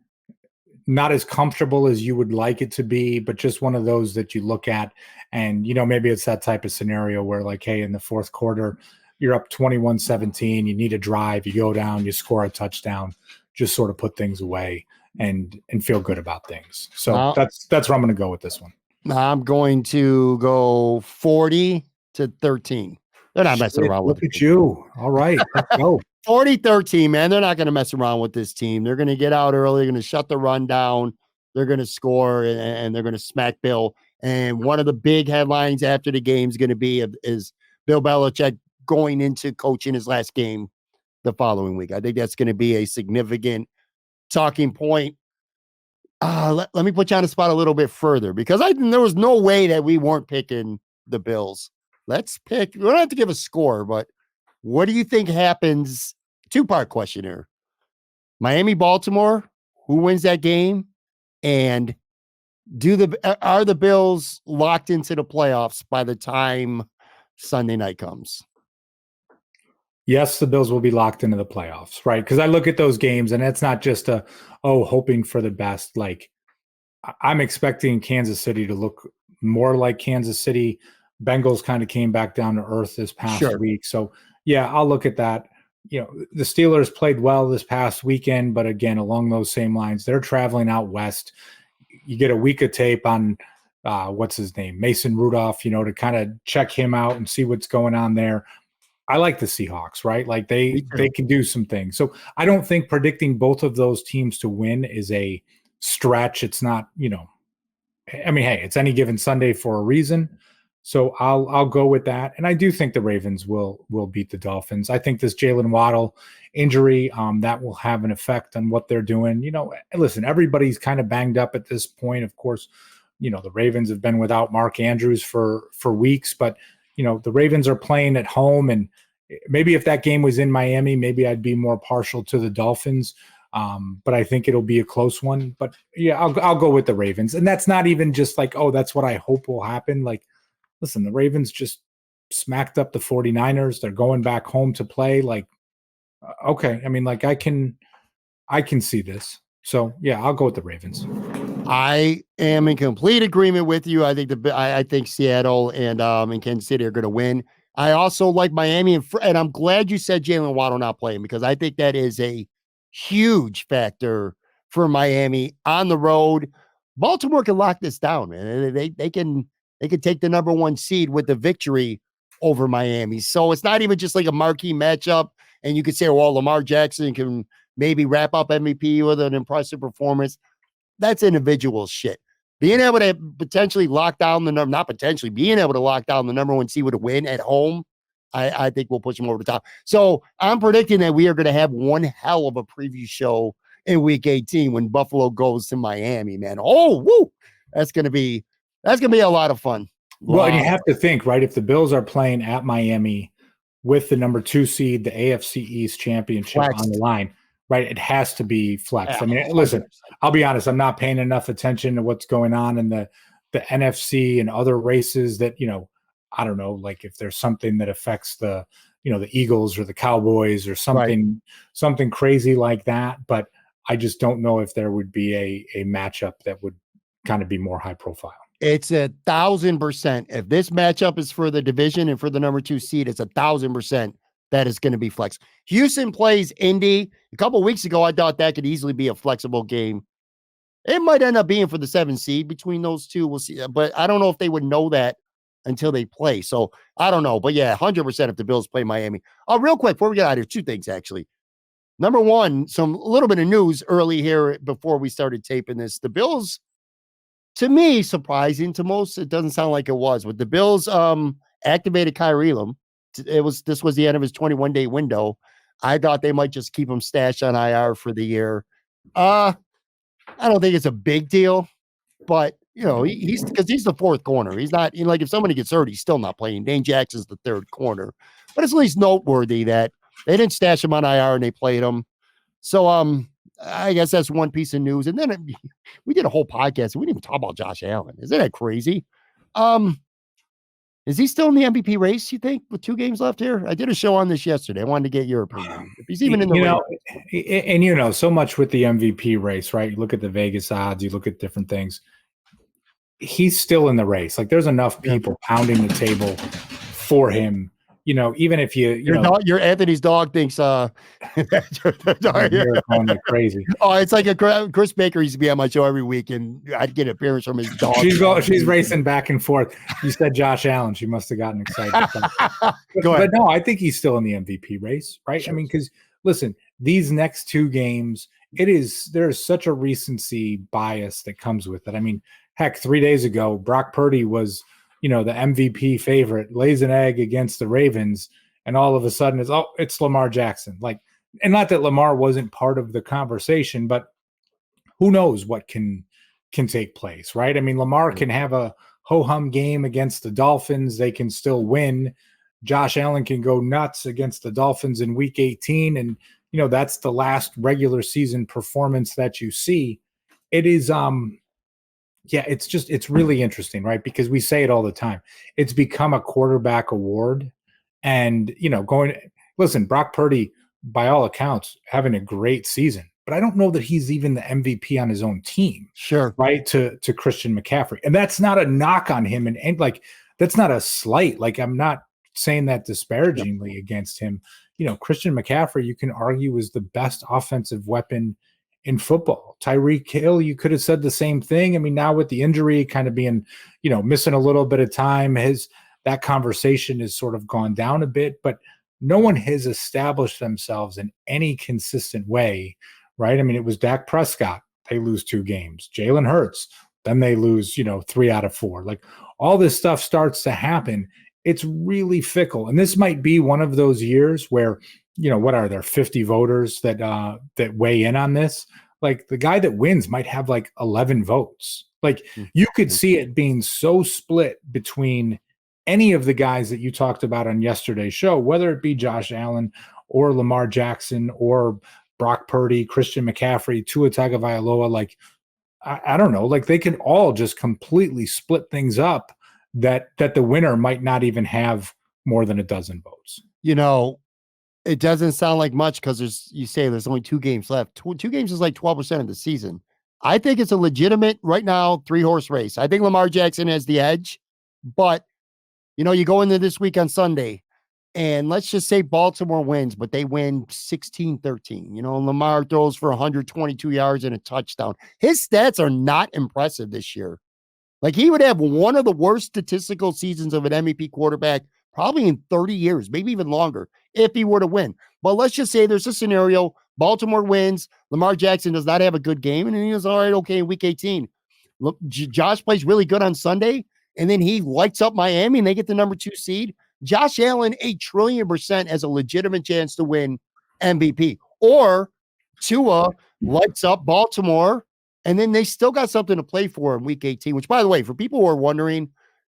Not as comfortable as you would like it to be, but just one of those that you look at and, maybe it's that type of scenario where like, hey, in the fourth quarter, you're up 21-17, you need a drive, you go down, you score a touchdown, just sort of put things away and feel good about things. So that's where I'm going to go with this one. I'm going to go 40-13. They're not messing around with it. Look at you. All right, let's go. 40-13, man. They're not going to mess around with this team. They're going to get out early. They're going to shut the run down. They're going to score, and they're going to smack Bill. And one of the big headlines after the game is going to be is Bill Belichick going into coaching his last game the following week. I think that's going to be a significant talking point. Let me put you on the spot a little bit further, because there was no way that we weren't picking the Bills. Let's pick. We don't have to give a score, but what do you think happens? 2-part question here. Miami, Baltimore, who wins that game? And are the Bills locked into the playoffs by the time Sunday night comes? Yes, the Bills will be locked into the playoffs, right? Because I look at those games and it's not just hoping for the best. Like, I'm expecting Kansas City to look more like Kansas City. Bengals kind of came back down to earth this past week. So, yeah, I'll look at that. The Steelers played well this past weekend, but again, along those same lines, they're traveling out west. You get a week of tape on what's his name, Mason Rudolph, to kind of check him out and see what's going on there. I like the Seahawks, right? Like they can do some things. So I don't think predicting both of those teams to win is a stretch. It's not, I mean, hey, it's any given Sunday for a reason. So I'll go with that. And I do think the Ravens will beat the Dolphins. I think this Jalen Waddle injury, that will have an effect on what they're doing. Listen, everybody's kind of banged up at this point. Of course, the Ravens have been without Mark Andrews for weeks, but the Ravens are playing at home, and maybe if that game was in Miami, maybe I'd be more partial to the Dolphins. But I think it'll be a close one. But yeah, I'll go with the Ravens. And that's not even just like, oh, that's what I hope will happen. Like, listen, the Ravens just smacked up the 49ers. They're going back home to play. Like, okay. I mean, like I can see this. So yeah, I'll go with the Ravens. I am in complete agreement with you. I think I think Seattle and Kansas City are going to win. I also like Miami, and I'm glad you said Jalen Waddle not playing, because I think that is a huge factor for Miami on the road. Baltimore can lock this down, man. They can take the number 1 seed with the victory over Miami. So it's not even just like a marquee matchup, and you could say, well, Lamar Jackson can maybe wrap up MVP with an impressive performance. That's individual shit. Being able to potentially lock down the number, not potentially, being able to lock down the number 1 seed with a win at home, I think we'll push them over the top. So I'm predicting that we are going to have one hell of a preview show in week 18 when Buffalo goes to Miami, man. Oh, woo! That's going to be a lot of fun. Well, and you have to think, right? If the Bills are playing at Miami with the number 2 seed, the AFC East championship on the line, right? It has to be flexed. I mean, listen, I'll be honest, I'm not paying enough attention to what's going on in the NFC and other races that, I don't know, like if there's something that affects the Eagles or the Cowboys or something crazy like that. But I just don't know if there would be a matchup that would kind of be more high profile. It's 1,000%. If this matchup is for the division and for the number 2 seed, it's 1,000% that is going to be flex. Houston plays Indy. A couple of weeks ago, I thought that could easily be a flexible game. It might end up being for the 7 seed between those two. We'll see. But I don't know if they would know that until they play. So I don't know. But yeah, 100% if the Bills play Miami. Oh, real quick, before we get out of here, 2 things actually. Number 1, a little bit of news early here before we started taping this. The Bills, to me, surprising to most, it doesn't sound like it was, but the Bills activated Kyrie Elam. This was the end of his 21-day window. I thought they might just keep him stashed on IR for the year. I don't think it's a big deal, but he's because he's the 4th corner. He's not like if somebody gets hurt, he's still not playing. Dane Jackson's the 3rd corner, but it's at least noteworthy that they didn't stash him on IR and they played him. So I guess that's one piece of news. And then we did a whole podcast and we didn't even talk about Josh Allen. Isn't that crazy? Is he still in the MVP race, you think, with 2 games left here? I did a show on this yesterday. I wanted to get your opinion. If he's even in the race. And so much with the MVP race, right? You look at the Vegas odds, you look at different things. He's still in the race. Like there's enough people pounding the table for him. Even if your Anthony's dog thinks you're going like crazy. Oh, it's like Chris Baker used to be on my show every week, and I'd get an appearance from his dog. She's racing back and forth. You said Josh Allen. She must have gotten excited. Go ahead. But no, I think he's still in the MVP race, right? Sure. I mean, because listen, these next 2 games, there's such a recency bias that comes with it. I mean, heck, 3 days ago, Brock Purdy was the MVP favorite, lays an egg against the Ravens, and all of a sudden it's Lamar Jackson. Like, and not that Lamar wasn't part of the conversation, but who knows what can take place, right? I mean, Lamar can have a ho-hum game against the Dolphins. They can still win. Josh Allen can go nuts against the Dolphins in week 18. And, that's the last regular season performance that you see. It is, it's really interesting, right? Because we say it all the time. It's become a quarterback award. And, listen, Brock Purdy, by all accounts, having a great season. But I don't know that he's even the MVP on his own team. Sure. Right? To Christian McCaffrey. And that's not a knock on him. And like, that's not a slight. Like, I'm not saying that disparagingly against him. Christian McCaffrey, you can argue, is the best offensive weapon in football. Tyreek Hill, you could have said the same thing. I mean, now with the injury kind of being, missing a little bit of time, that conversation has sort of gone down a bit, but no one has established themselves in any consistent way, right? I mean, it was Dak Prescott. They lose 2 games. Jalen Hurts, then they lose, 3 out of 4. Like all this stuff starts to happen. It's really fickle. And this might be one of those years where, what are there, 50 voters that weigh in on this? Like the guy that wins might have like 11 votes. Like you could see it being so split between any of the guys that you talked about on yesterday's show, whether it be Josh Allen or Lamar Jackson or Brock Purdy, Christian McCaffrey, Tua Tagovailoa, like I don't know, like they can all just completely split things up that the winner might not even have more than a dozen votes. You know, it doesn't sound like much because there's only 2 games left. Two games is like 12% of the season. I think it's a legitimate right now 3-horse race. I think Lamar Jackson has the edge, but you go into this week on Sunday and let's just say Baltimore wins, but they win 16-13. Lamar throws for 122 yards and a touchdown. His stats are not impressive this year. Like he would have one of the worst statistical seasons of an MVP quarterback probably in 30 years, maybe even longer, if he were to win. But let's just say there's a scenario, Baltimore wins, Lamar Jackson does not have a good game, and he was all right, okay, in week 18. Look, Josh plays really good on Sunday, and then he lights up Miami, and they get the number 2 seed. Josh Allen, 1,000,000,000% has a legitimate chance to win MVP. Or Tua lights up Baltimore, and then they still got something to play for in week 18, which, by the way, for people who are wondering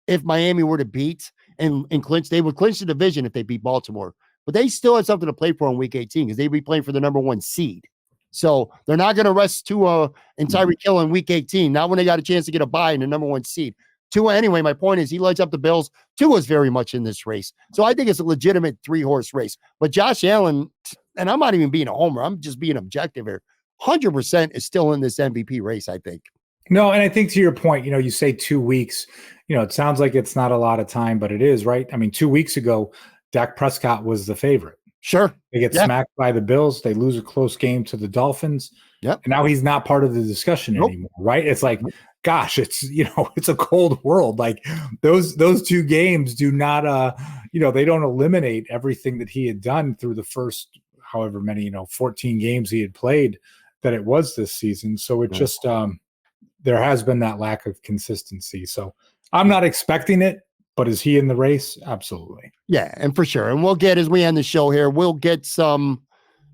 if Miami were to beat and clinch, they would clinch the division if they beat Baltimore. But they still had something to play for in week 18 because they'd be playing for the number 1 seed. So they're not going to rest Tua and Tyreek Hill in week 18, not when they got a chance to get a bye in the number 1 seed. Tua, anyway, my point is he lights up the Bills. Tua's very much in this race. So I think it's a legitimate 3-horse race. But Josh Allen, and I'm not even being a homer, I'm just being objective here, 100% is still in this MVP race, I think. No, and I think to your point, you say 2 weeks, it sounds like it's not a lot of time, but it is, right? I mean, 2 weeks ago, Dak Prescott was the favorite. Sure. They get smacked by the Bills. They lose a close game to the Dolphins. Yep. And now he's not part of the discussion anymore, right? It's like, gosh, it's, it's a cold world. Like those 2 games do not, they don't eliminate everything that he had done through the first, however many, 14 games he had played that it was this season. So it just, there has been that lack of consistency. So I'm not expecting it, but is he in the race? Absolutely. Yeah, and for sure. And we'll get, as we end the show here, we'll get some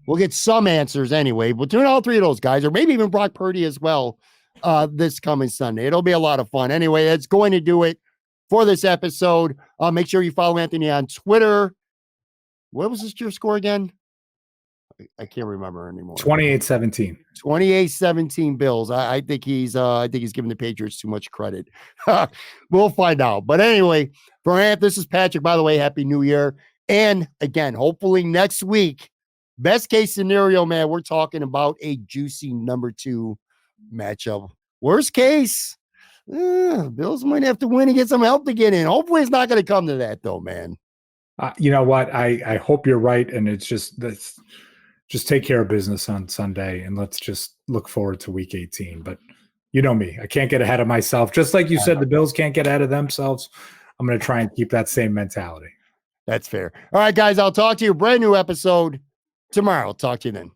answers anyway between all 3 of those guys, or maybe even Brock Purdy as well, this coming Sunday. It'll be a lot of fun. Anyway, that's going to do it for this episode. Make sure you follow Anthony on Twitter. What was your score again? I can't remember anymore. 28-17. 28-17 Bills. I think he's giving the Patriots too much credit. We'll find out. But anyway, for Ant, this is Patrick. By the way, Happy New Year. And again, hopefully next week, best case scenario, man, we're talking about a juicy number 2 matchup. Worst case, Bills might have to win and get some help to get in. Hopefully it's not going to come to that though, man. You know what? I hope you're right. And it's just take care of business on Sunday and let's just look forward to week 18. But you know me, I can't get ahead of myself. Just like you said, the Bills can't get ahead of themselves. I'm going to try and keep that same mentality. That's fair. All right, guys, I'll talk to you. Brand new episode tomorrow. I'll talk to you then.